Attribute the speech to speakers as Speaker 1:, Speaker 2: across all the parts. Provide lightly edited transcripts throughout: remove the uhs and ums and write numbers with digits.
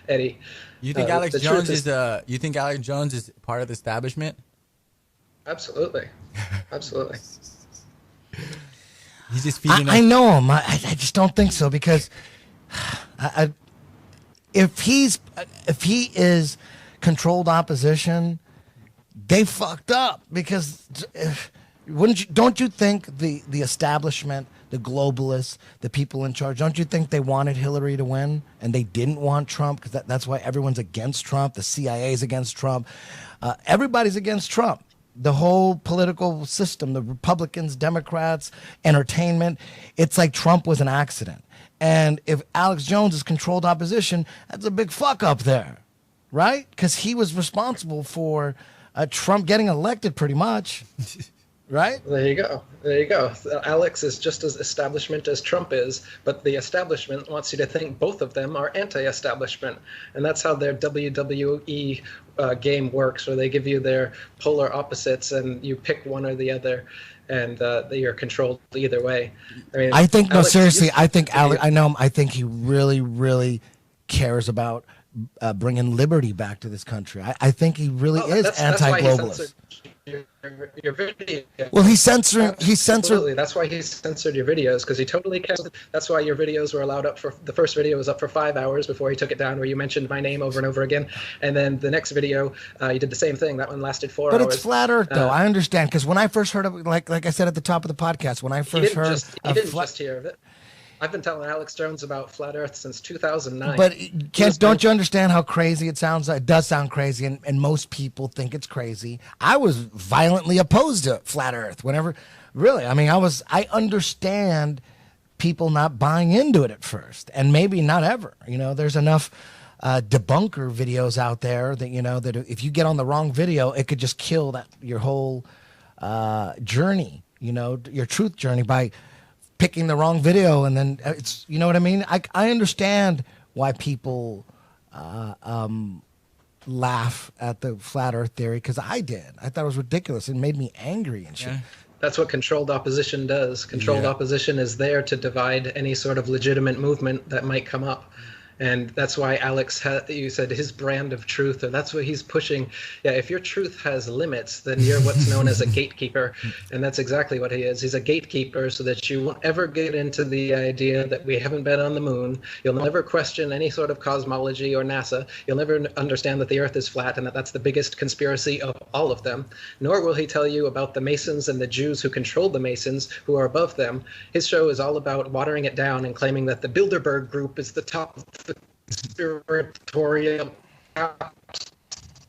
Speaker 1: Eddie.
Speaker 2: You think Alex
Speaker 1: The
Speaker 2: Jones
Speaker 1: truth
Speaker 2: is you think Alex Jones is part of the establishment?
Speaker 1: Absolutely, absolutely.
Speaker 2: He's just feeding
Speaker 3: I
Speaker 2: us.
Speaker 3: know him. I just don't think so because I, if he is controlled opposition, they fucked up because don't you think the establishment, the globalists, the people in charge, don't you think they wanted Hillary to win and they didn't want Trump because that's why everyone's against Trump. The CIA's against Trump. Everybody's against Trump. The whole political system, the Republicans, Democrats, entertainment, it's like Trump was an accident. And if Alex Jones is controlled opposition, that's a big fuck up there, right? Because he was responsible for Trump getting elected pretty much, right?
Speaker 1: There you go. There you go. Alex is just as establishment as Trump is, but the establishment wants you to think both of them are anti-establishment. And that's how their WWE game works, where they give you their polar opposites and you pick one or the other, and you're controlled either way.
Speaker 3: I think, no,
Speaker 1: Alex
Speaker 3: seriously, I think Alex, I know him, I think he really, really cares about bringing liberty back to this country. I think he really is anti-globalist.
Speaker 1: Your video.
Speaker 3: Well, he censored.
Speaker 1: Absolutely. That's why he censored your videos, because he totally canceled. That's why your videos were allowed up for the first video was up for 5 hours before he took it down, where you mentioned my name over and over again. And then the next video, you did the same thing. That one lasted 4 hours.
Speaker 3: But it's flat Earth, though. I understand, because when I first heard of it, like I said at the top of the podcast, when I first heard,
Speaker 1: he didn't just hear of it. I've been telling Alex Jones about flat Earth since 2009.
Speaker 3: But Kent, don't you understand how crazy it sounds? It does sound crazy, and most people think it's crazy. I was violently opposed to flat Earth. Really, I mean, I understand people not buying into it at first, and maybe not ever. There's enough debunker videos out there that that if you get on the wrong video, it could just kill your whole journey. Your truth journey by picking the wrong video, and then it's, you know what I mean? I understand why people laugh at the flat Earth theory, because I did. I thought it was ridiculous. It made me angry and shit.
Speaker 2: Yeah.
Speaker 1: That's what controlled opposition does. Controlled opposition is there to divide any sort of legitimate movement that might come up. And that's why Alex, you said his brand of truth, or that's what he's pushing. Yeah, if your truth has limits, then you're what's known as a gatekeeper. And that's exactly what he is. He's a gatekeeper so that you won't ever get into the idea that we haven't been on the moon. You'll never question any sort of cosmology or NASA. You'll never understand that the Earth is flat and that that's the biggest conspiracy of all of them. Nor will he tell you about the Masons and the Jews who control the Masons, who are above them. His show is all about watering it down and claiming that the Bilderberg group is the top of the conspiratorial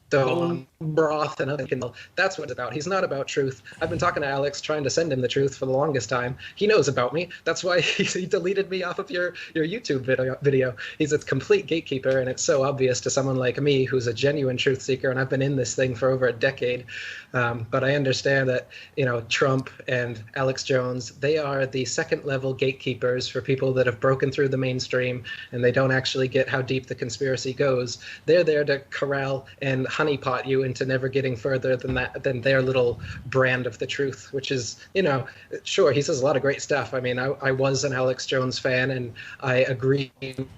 Speaker 1: stone broth and other. That's what it's about. He's not about truth. I've been talking to Alex, trying to send him the truth for the longest time. He knows about me. That's why he deleted me off of your YouTube video. He's a complete gatekeeper, and it's so obvious to someone like me, who's a genuine truth seeker, and I've been in this thing for over a decade. But I understand that Trump and Alex Jones, they are the second level gatekeepers for people that have broken through the mainstream and they don't actually get how deep the conspiracy goes. They're there to corral and honeypot you into never getting further than their little brand of the truth, which is, sure, he says a lot of great stuff. I mean, I was an Alex Jones fan, and I agree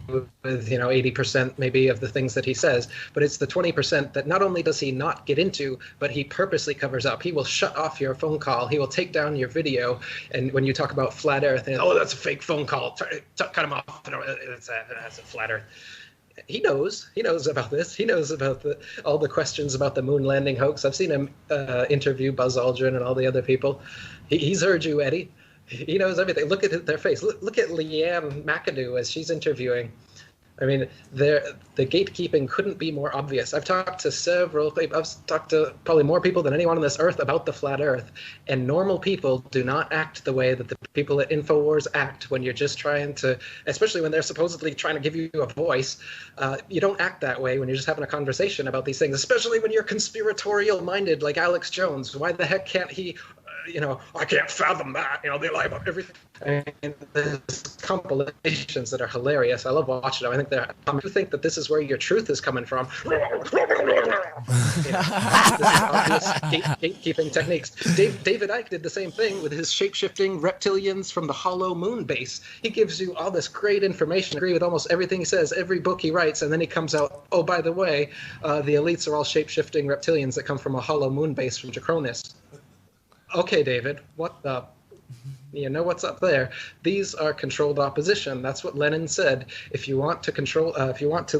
Speaker 1: with 80% maybe of the things that he says, but it's the 20% that not only does he not get into, but he purposely covers up. He will shut off your phone call. He will take down your video, and when you talk about flat Earth, and, that's a fake phone call, cut him off. It's a flat Earth. He knows about this. He knows about all the questions about the moon landing hoax. I've seen him interview Buzz Aldrin and all the other people. He's heard you, Eddie. He knows everything. Look at their face. Look at Leanne McAdoo as she's interviewing. I mean, the gatekeeping couldn't be more obvious. I've talked to several people. I've talked to probably more people than anyone on this earth about the flat Earth. And normal people do not act the way that the people at InfoWars act when you're just trying to, especially when they're supposedly trying to give you a voice. You don't act that way when you're just having a conversation about these things, especially when you're conspiratorial minded like Alex Jones. Why the heck can't he I can't fathom that. They lie about everything. And there's compilations that are hilarious. I love watching them. I think you think that this is where your truth is coming from. This is obvious gatekeeping techniques. David Icke did the same thing with his shape-shifting reptilians from the Hollow Moon base. He gives you all this great information. I agree with almost everything he says, every book he writes, and then he comes out, oh, by the way, the elites are all shape-shifting reptilians that come from a Hollow Moon base from Jacronis. Okay, David, what the... You know what's up there. These are controlled opposition. That's what Lenin said. If you want to control, if you want to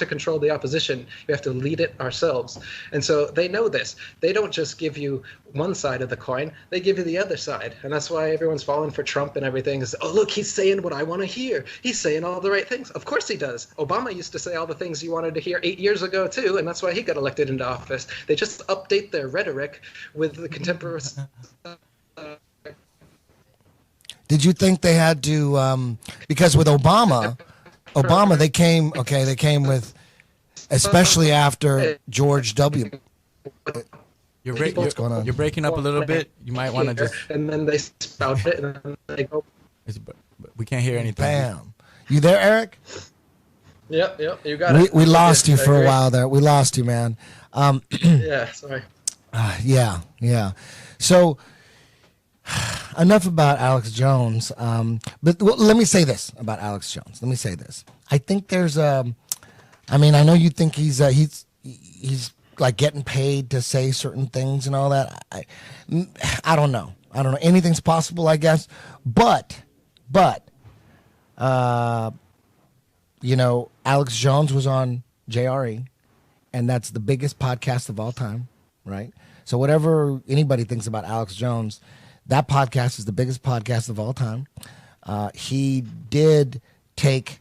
Speaker 1: control the opposition, you have to lead it ourselves. And so they know this. They don't just give you one side of the coin. They give you the other side. And that's why everyone's falling for Trump and everything. Is, oh, look, he's saying what I want to hear. He's saying all the right things. Of course he does. Obama used to say all the things you wanted to hear 8 years ago, too. And that's why he got elected into office. They just update their rhetoric with the contemporary...
Speaker 3: Did you think they had to, because with Obama, they came with, especially after George W. What's going on?
Speaker 2: You're breaking up a little bit. You might want to just...
Speaker 1: And then they spout it, and then they go...
Speaker 2: We can't hear anything.
Speaker 3: Bam. You there, Eric?
Speaker 1: Yep, you got it.
Speaker 3: We lost you for a while there. We lost you, man.
Speaker 1: Yeah, sorry.
Speaker 3: Yeah. So... Enough about Alex Jones. But let me say this about Alex Jones. Let me say this. I think there's I know you think he's like getting paid to say certain things and all that. I don't know. Anything's possible, I guess. But Alex Jones was on JRE, and that's the biggest podcast of all time, right? So whatever anybody thinks about Alex Jones, that podcast is the biggest podcast of all time. He did take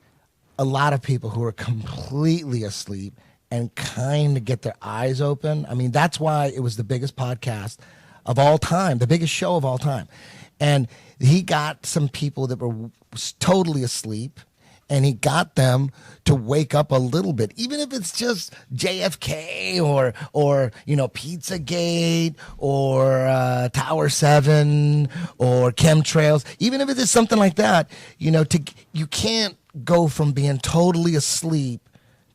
Speaker 3: a lot of people who were completely asleep and kind of get their eyes open. I mean, that's why it was the biggest podcast of all time, the biggest show of all time. And he got some people that were totally asleep, and he got them to wake up a little bit, even if it's just JFK or Pizzagate or Tower 7 or chemtrails, even if it is something like that, you can't go from being totally asleep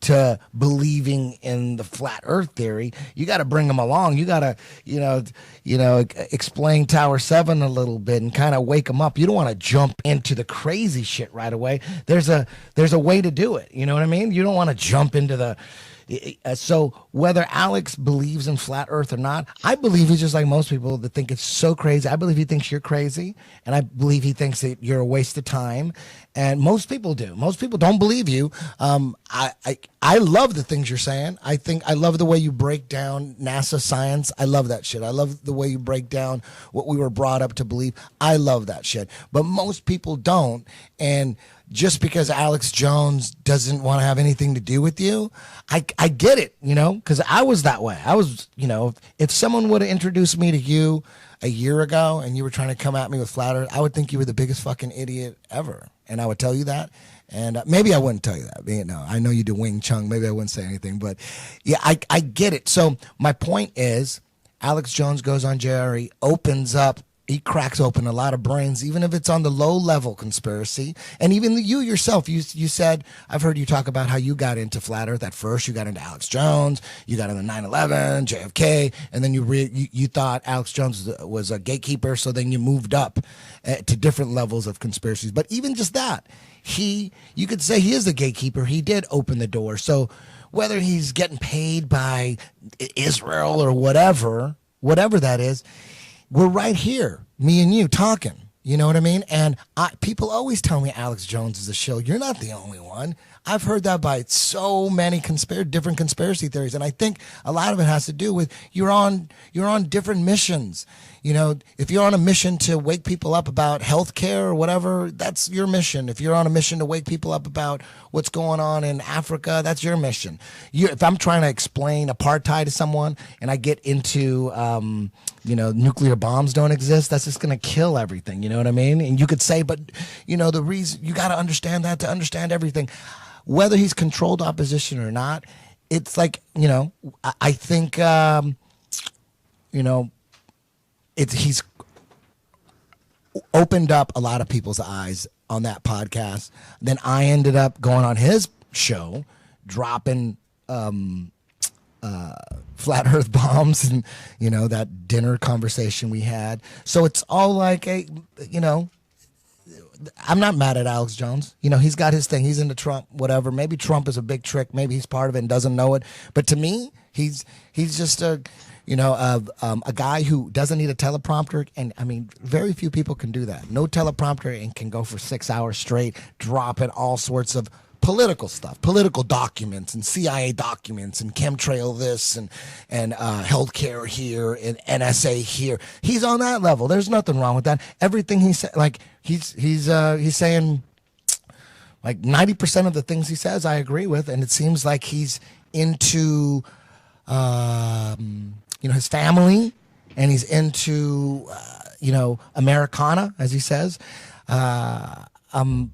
Speaker 3: to believing in the flat earth theory. You got to bring them along. You got to, explain Tower 7 a little bit and kind of wake them up. You don't want to jump into the crazy shit right away. There's a way to do it. You know what I mean? You don't want to jump into the... So whether Alex believes in flat earth or not, I believe he's just like most people that think it's so crazy. I believe he thinks you're crazy, and I believe he thinks that you're a waste of time. And most people do. Most people don't believe you. I love the things you're saying. I love the way you break down NASA science. I love that shit. I love the way you break down what we were brought up to believe. I love that shit. But most people don't. And just because Alex Jones doesn't want to have anything to do with you, I get it, because I was that way. I was, if someone would have introduced me to you a year ago and you were trying to come at me with flat earth, I would think you were the biggest fucking idiot ever. And I would tell you that. And maybe I wouldn't tell you that. I know you do Wing Chun. Maybe I wouldn't say anything. But yeah, I get it. So my point is, Alex Jones goes on JRE, opens up, he cracks open a lot of brains, even if it's on the low level conspiracy. And even you yourself, you said, I've heard you talk about how you got into flat earth at first. You got into Alex Jones, you got into 9/11, JFK, and then you thought Alex Jones was a gatekeeper. So then you moved up to different levels of conspiracies. But even just that, you could say he is the gatekeeper. He did open the door. So whether he's getting paid by Israel or whatever that is, we're right here, me and you, talking. You know what I mean? And people always tell me Alex Jones is a shill. You're not the only one. I've heard that by so many different conspiracy theories, and I think a lot of it has to do with you're on different missions. If you're on a mission to wake people up about healthcare or whatever, that's your mission. If you're on a mission to wake people up about what's going on in Africa, that's your mission. If I'm trying to explain apartheid to someone and I get into nuclear bombs don't exist, that's just going to kill everything. You know what I mean? And you could say, but the reason you got to understand that to understand everything. Whether he's controlled opposition or not, it's like, I think, he's opened up a lot of people's eyes on that podcast. Then I ended up going on his show, dropping flat earth bombs and, you know, that dinner conversation we had. So it's all like I'm not mad at Alex Jones. You know, he's got his thing. He's into Trump, whatever. Maybe Trump is a big trick. Maybe he's part of it and doesn't know it. But to me, he's just a guy who doesn't need a teleprompter. And I mean, very few people can do that. No teleprompter and can go for 6 hours straight, dropping all sorts of political stuff, political documents and CIA documents and chemtrail this and healthcare here and NSA here. He's on that level. There's nothing wrong with that. Everything he said, like he's saying, like 90% of the things he says, I agree with, and it seems like he's into his family, and he's into Americana, as he says.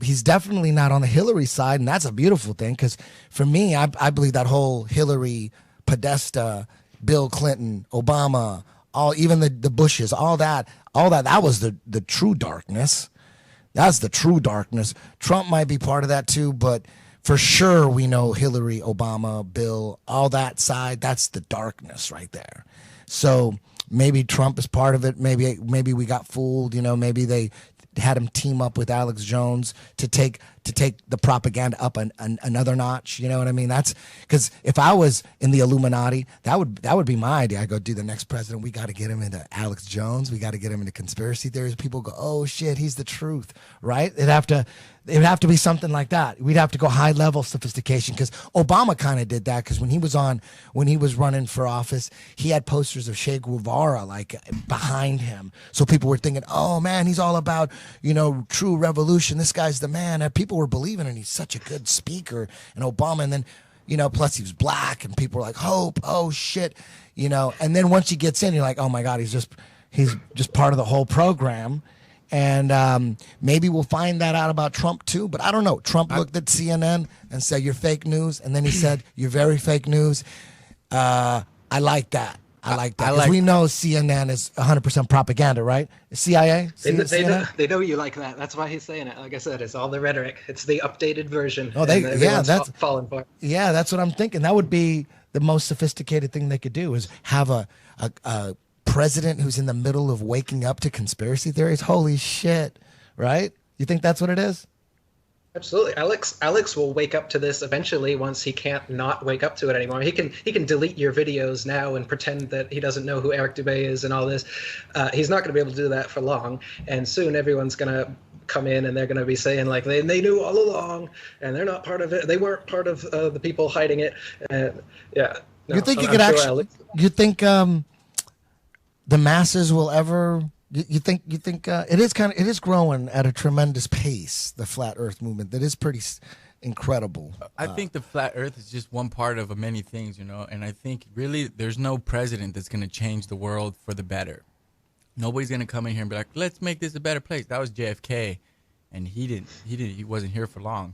Speaker 3: He's definitely not on the Hillary side, and that's a beautiful thing, because for me, I believe that whole Hillary, Podesta, Bill Clinton, Obama, even the Bushes, all that was the true darkness. That's the true darkness. Trump might be part of that too, but for sure we know Hillary, Obama, Bill, all that side, that's the darkness right there. So maybe Trump is part of it. Maybe we got fooled. Maybe they had him team up with Alex Jones to take the propaganda up another notch. You know what I mean? That's because if I was in the Illuminati, that would be my idea. I go, dude, the next president, we got to get him into Alex Jones. We got to get him into conspiracy theories. People go, oh shit, he's the truth, right? It would have to be something like that. We'd have to go high level sophistication, because Obama kind of did that, because when he was running for office, he had posters of Che Guevara like behind him. So people were thinking, oh man, he's all about, true revolution. This guy's the man. And people were believing, and he's such a good speaker. And Obama, and then, plus he was black, and people were like, hope, oh shit, and then once he gets in, you're like, oh my God, he's just part of the whole program. And maybe we'll find that out about Trump too, but I don't know. Trump looked at CNN and said, you're fake news. And then he said, you're very fake news. I like that. Because we know CNN is 100% propaganda, right? CIA?
Speaker 1: They know you like that. That's why he's saying it. Like I said, it's all the rhetoric. It's the updated version.
Speaker 3: Oh, that's
Speaker 1: falling for.
Speaker 3: Yeah, that's what I'm thinking. That would be the most sophisticated thing they could do, is have a president who's in the middle of waking up to conspiracy theories. Holy shit, right? You think that's what it is?
Speaker 1: Absolutely. Alex will wake up to this eventually once he can't not wake up to it anymore. He can delete your videos now and pretend that he doesn't know who Eric Dubay is and all this. He's not going to be able to do that for long. And soon everyone's going to come in and they're going to be saying like they knew all along and they're not part of it. They weren't part of the people hiding it. Yeah. No,
Speaker 3: you think you think the masses will ever? You think it is growing at a tremendous pace, the flat Earth movement. That is pretty incredible.
Speaker 2: I think the flat Earth is just one part of many things, and I think really there's no president that's going to change the world for the better. Nobody's going to come in here and be like, let's make this a better place. That was JFK, and he wasn't here for long.